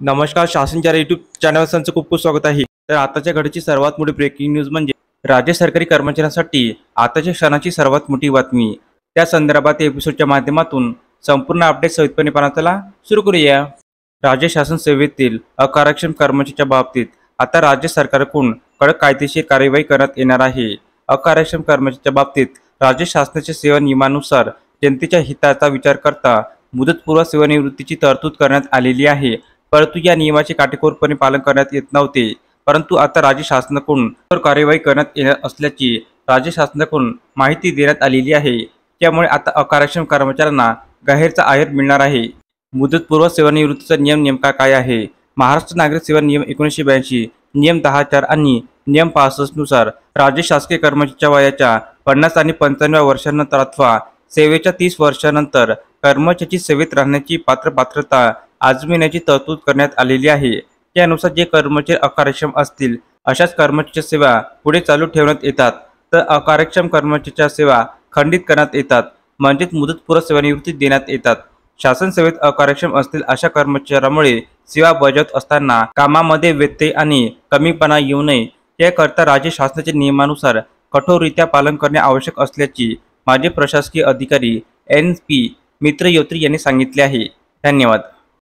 नमस्कार. शासनच्या यूट्यूब चॅनलवर तुमचं खूप खूप स्वागत आहे. तर आताच्या घडीची सर्वात मोठी ब्रेकिंग न्यूज म्हणजे राज्य सरकारी कर्मचाऱ्यांसाठी आताच्या क्षणाची सर्वात मोठी बातमी. त्या संदर्भात एपिसोडच्या माध्यमातून संपूर्ण अपडेट सविस्तरपणे पाहण्याला सुरू करूया. राज्य शासन सेवेतील अकार्यक्षम कर्मचाऱ्यांच्या बाबतीत आता राज्य सरकारकडून कडक कायदेशीर कार्यवाही करण्यात येणार आहे. अकार्यक्षम कर्मचाऱ्यांच्या बाबतीत राज्य शासनाच्या सेवा नियमानुसार जनतेच्या हिताचा विचार करता मुदतपूर्व सेवानिवृत्तीची तरतूद करण्यात आलेली आहे. परंतु या नियमाचे काटेकोरपणे पालन करण्यात येत नव्हते. परंतु आता राज्य शासनाकडून कठोर कार्यवाही करण्यात येणार असल्याची राज्य शासनाकडून माहिती देण्यात आलेली आहे. त्यामुळे आता अकार्यक्षम कर्मचाऱ्यांना गैरचा आहेर मिळणार आहे. मुदतपूर्व सेवानिवृत्तीचा नियम नेमका काय आहे? महाराष्ट्र नागरिक सेवा नियम 1982, नियम 10(4) आणि नियम 65 नुसार राज्य शासकीय कर्मचाऱ्याच्या वयाच्या 50 आणि 55व्या वर्षानंतर अथवा सेवेच्या 30 वर्षानंतर कर्मचाऱ्याची सेवेत राहण्याची पात्रता आजमावण्याची तरतूद करण्यात आलेली आहे. त्यानुसार जे कर्मचारी अकार्यक्षम असतील अशाच कर्मचाऱ्यांच्या सेवा पुढे चालू ठेवण्यात येतात, तर अकार्यक्षम कर्मचाऱ्यांच्या सेवा खंडित करण्यात येतात, म्हणजेच मुदतपूर्व सेवानिवृत्ती देण्यात येतात. शासन सेवेत अकार्यक्षम असतील अशा कर्मचाऱ्यांमुळे सेवा बजावत असताना कामामध्ये व्यत्यय आणि कमीपणा येऊ नये याकरता राज्य शासनाच्या नियमानुसार कठोररित्या पालन करणे आवश्यक असल्याची माजी प्रशासकीय अधिकारी NP मित्र योत्री यांनी सांगितले आहे. धन्यवाद.